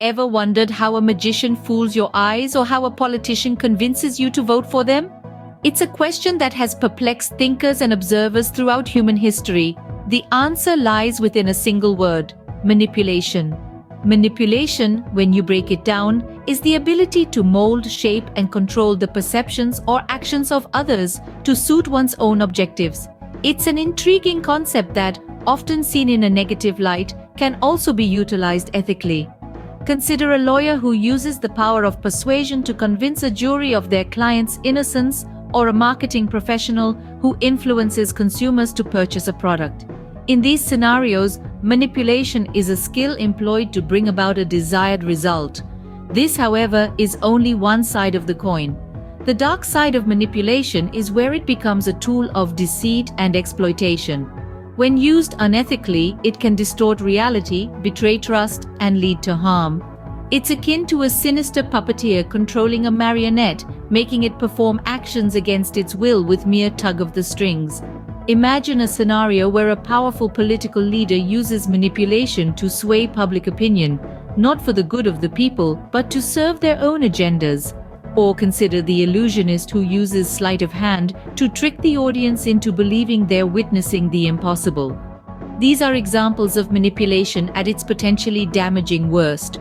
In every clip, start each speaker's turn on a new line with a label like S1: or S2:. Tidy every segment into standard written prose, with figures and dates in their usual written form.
S1: ever wondered how a magician fools your eyes or how a politician convinces you to vote for them? It's a question that has perplexed thinkers and observers throughout human history. The answer lies within a single word: manipulation. Manipulation, when you break it down, is the ability to mold, shape, and control the perceptions or actions of others to suit one's own objectives. It's an intriguing concept that, often seen in a negative light, can also be utilized ethically. Consider a lawyer who uses the power of persuasion to convince a jury of their client's innocence, or a marketing professional who influences consumers to purchase a product. In these scenarios, manipulation is a skill employed to bring about a desired result. This, however, is only one side of the coin. The dark side of manipulation is where it becomes a tool of deceit and exploitation. When used unethically, it can distort reality, betray trust, and lead to harm. It's akin to a sinister puppeteer controlling a marionette, making it perform actions against its will with mere tug of the strings. Imagine a scenario where a powerful political leader uses manipulation to sway public opinion, not for the good of the people, but to serve their own agendas. Or consider the illusionist who uses sleight of hand to trick the audience into believing they're witnessing the impossible. These are examples of manipulation at its potentially damaging worst.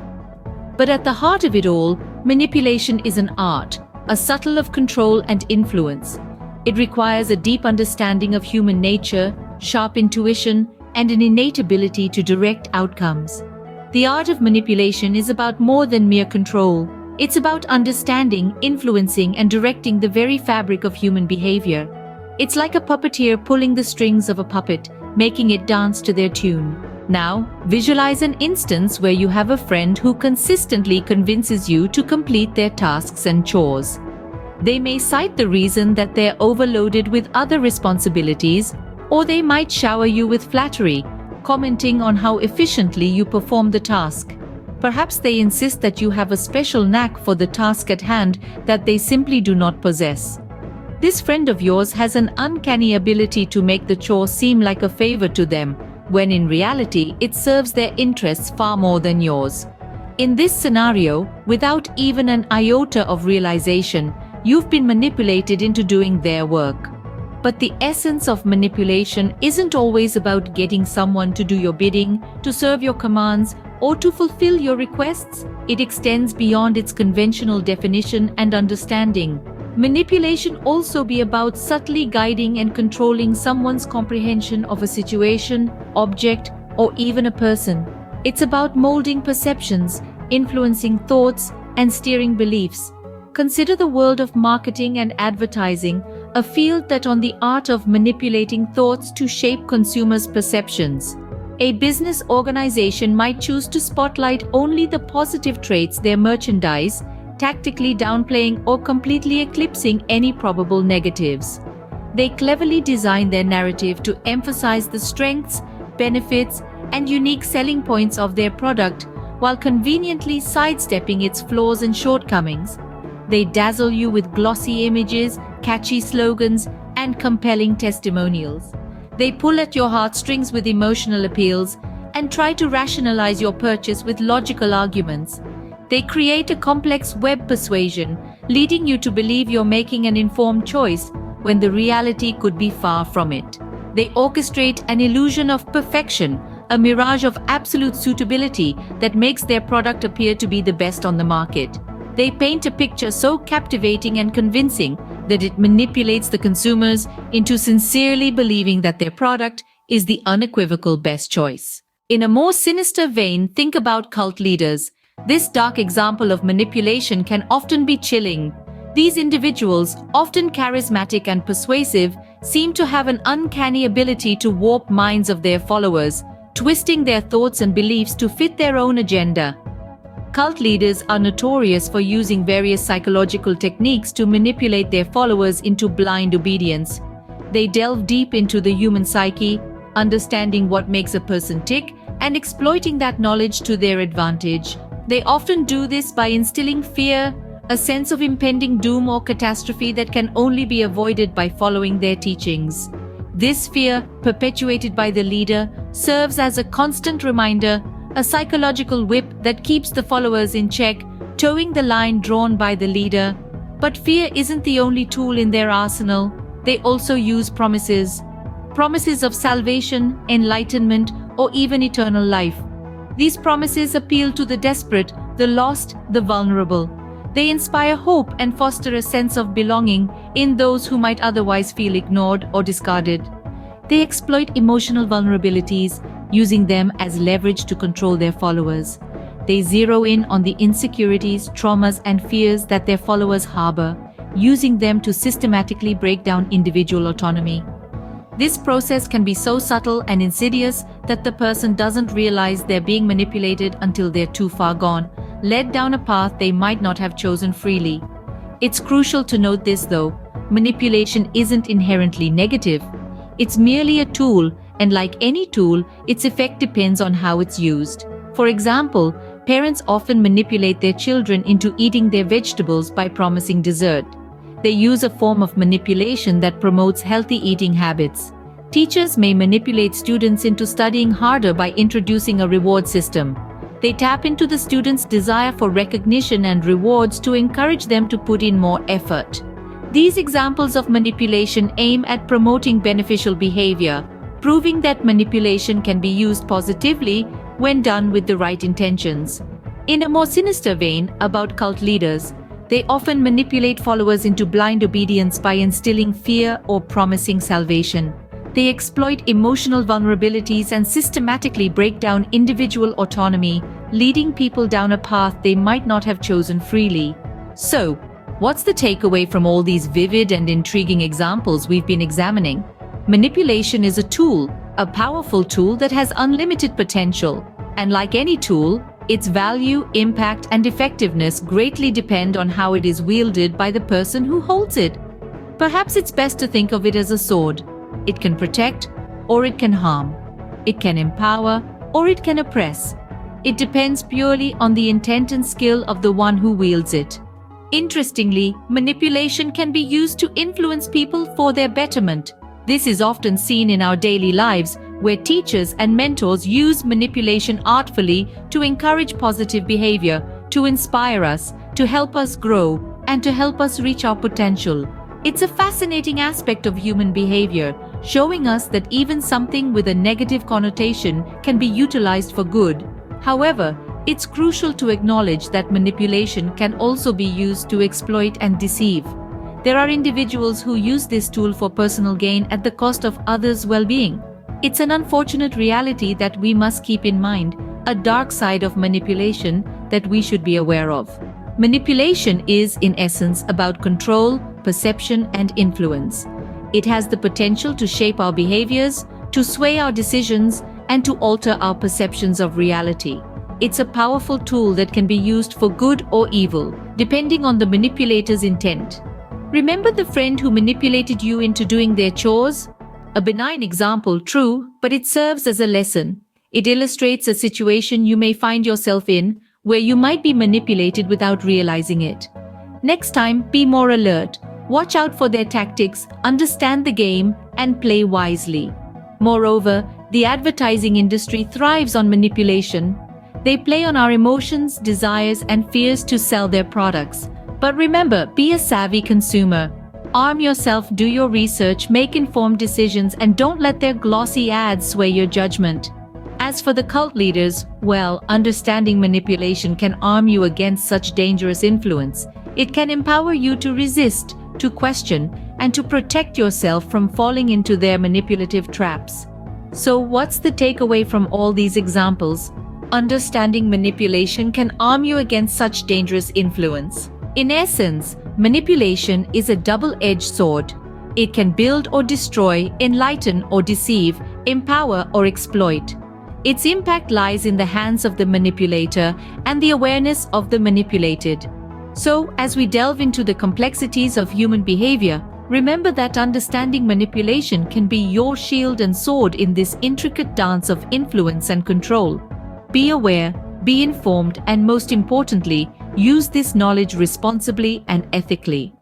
S1: But at the heart of it all, manipulation is an art, a subtle of control and influence. It requires a deep understanding of human nature, sharp intuition, and an innate ability to direct outcomes. The art of manipulation is about more than mere control. It's about understanding, influencing, and directing the very fabric of human behavior. It's like a puppeteer pulling the strings of a puppet, making it dance to their tune. Now, visualize an instance where you have a friend who consistently convinces you to complete their tasks and chores. They may cite the reason that they're overloaded with other responsibilities, or they might shower you with flattery, commenting on how efficiently you perform the task. Perhaps they insist that you have a special knack for the task at hand that they simply do not possess. This friend of yours has an uncanny ability to make the chore seem like a favor to them, when in reality it serves their interests far more than yours. In this scenario, without even an iota of realization, you've been manipulated into doing their work. But the essence of manipulation isn't always about getting someone to do your bidding, to serve your commands, or to fulfill your requests. It extends beyond its conventional definition and understanding. Manipulation also be about subtly guiding and controlling someone's comprehension of a situation, object, or even a person. It's about molding perceptions, influencing thoughts, and steering beliefs. Consider the world of marketing and advertising, a field that on the art of manipulating thoughts to shape consumers' perceptions. A business organization might choose to spotlight only the positive traits their merchandise, tactically downplaying or completely eclipsing any probable negatives. They cleverly design their narrative to emphasize the strengths, benefits, and unique selling points of their product while conveniently sidestepping its flaws and shortcomings. They dazzle you with glossy images, catchy slogans, and compelling testimonials. They pull at your heartstrings with emotional appeals and try to rationalize your purchase with logical arguments. They create a complex web persuasion, leading you to believe you're making an informed choice when the reality could be far from it. They orchestrate an illusion of perfection, a mirage of absolute suitability that makes their product appear to be the best on the market. They paint a picture so captivating and convincing that it manipulates the consumers into sincerely believing that their product is the unequivocal best choice. In a more sinister vein, think about cult leaders. This dark example of manipulation can often be chilling. These individuals, often charismatic and persuasive, seem to have an uncanny ability to warp minds of their followers, twisting their thoughts and beliefs to fit their own agenda. Cult leaders are notorious for using various psychological techniques to manipulate their followers into blind obedience. They delve deep into the human psyche, understanding what makes a person tick and exploiting that knowledge to their advantage. They often do this by instilling fear, a sense of impending doom or catastrophe that can only be avoided by following their teachings. This fear, perpetuated by the leader, serves as a constant reminder: a psychological whip that keeps the followers in check, towing the line drawn by the leader. But fear isn't the only tool in their arsenal. They also use promises. Promises of salvation, enlightenment, or even eternal life. These promises appeal to the desperate, the lost, the vulnerable. They inspire hope and foster a sense of belonging in those who might otherwise feel ignored or discarded. They exploit emotional vulnerabilities, using them as leverage to control their followers. They zero in on the insecurities, traumas, and fears that their followers harbor, using them to systematically break down individual autonomy. This process can be so subtle and insidious that the person doesn't realize they're being manipulated until they're too far gone, led down a path they might not have chosen freely. It's crucial to note this though, manipulation isn't inherently negative. It's merely a tool, and like any tool, its effect depends on how it's used. For example, parents often manipulate their children into eating their vegetables by promising dessert. They use a form of manipulation that promotes healthy eating habits. Teachers may manipulate students into studying harder by introducing a reward system. They tap into the students' desire for recognition and rewards to encourage them to put in more effort. These examples of manipulation aim at promoting beneficial behavior, proving that manipulation can be used positively when done with the right intentions. In a more sinister vein, about cult leaders, they often manipulate followers into blind obedience by instilling fear or promising salvation. They exploit emotional vulnerabilities and systematically break down individual autonomy, leading people down a path they might not have chosen freely. So, what's the takeaway from all these vivid and intriguing examples we've been examining? Manipulation is a tool, a powerful tool that has unlimited potential. And like any tool, its value, impact, and effectiveness greatly depend on how it is wielded by the person who holds it. Perhaps it's best to think of it as a sword. It can protect, or it can harm. It can empower, or it can oppress. It depends purely on the intent and skill of the one who wields it. Interestingly, manipulation can be used to influence people for their betterment. This is often seen in our daily lives, where teachers and mentors use manipulation artfully to encourage positive behavior, to inspire us, to help us grow, and to help us reach our potential. It's a fascinating aspect of human behavior, showing us that even something with a negative connotation can be utilized for good. However, it's crucial to acknowledge that manipulation can also be used to exploit and deceive. There are individuals who use this tool for personal gain at the cost of others' well-being. It's an unfortunate reality that we must keep in mind, a dark side of manipulation that we should be aware of. Manipulation is, in essence, about control, perception, and influence. It has the potential to shape our behaviors, to sway our decisions, and to alter our perceptions of reality. It's a powerful tool that can be used for good or evil, depending on the manipulator's intent. Remember the friend who manipulated you into doing their chores? A benign example, true, but it serves as a lesson. It illustrates a situation you may find yourself in, where you might be manipulated without realizing it. Next time, be more alert. Watch out for their tactics, understand the game, and play wisely. Moreover, the advertising industry thrives on manipulation. They play on our emotions, desires, and fears to sell their products. But remember, be a savvy consumer. Arm yourself, do your research, make informed decisions, and don't let their glossy ads sway your judgment. As for the cult leaders, well, understanding manipulation can arm you against such dangerous influence. It can empower you to resist, to question, and to protect yourself from falling into their manipulative traps. So what's the takeaway from all these examples? Understanding manipulation can arm you against such dangerous influence. In essence, manipulation is a double-edged sword. It can build or destroy, enlighten or deceive, empower or exploit. Its impact lies in the hands of the manipulator and the awareness of the manipulated. So, as we delve into the complexities of human behavior, remember that understanding manipulation can be your shield and sword in this intricate dance of influence and control. Be aware, be informed, and most importantly, use this knowledge responsibly and ethically.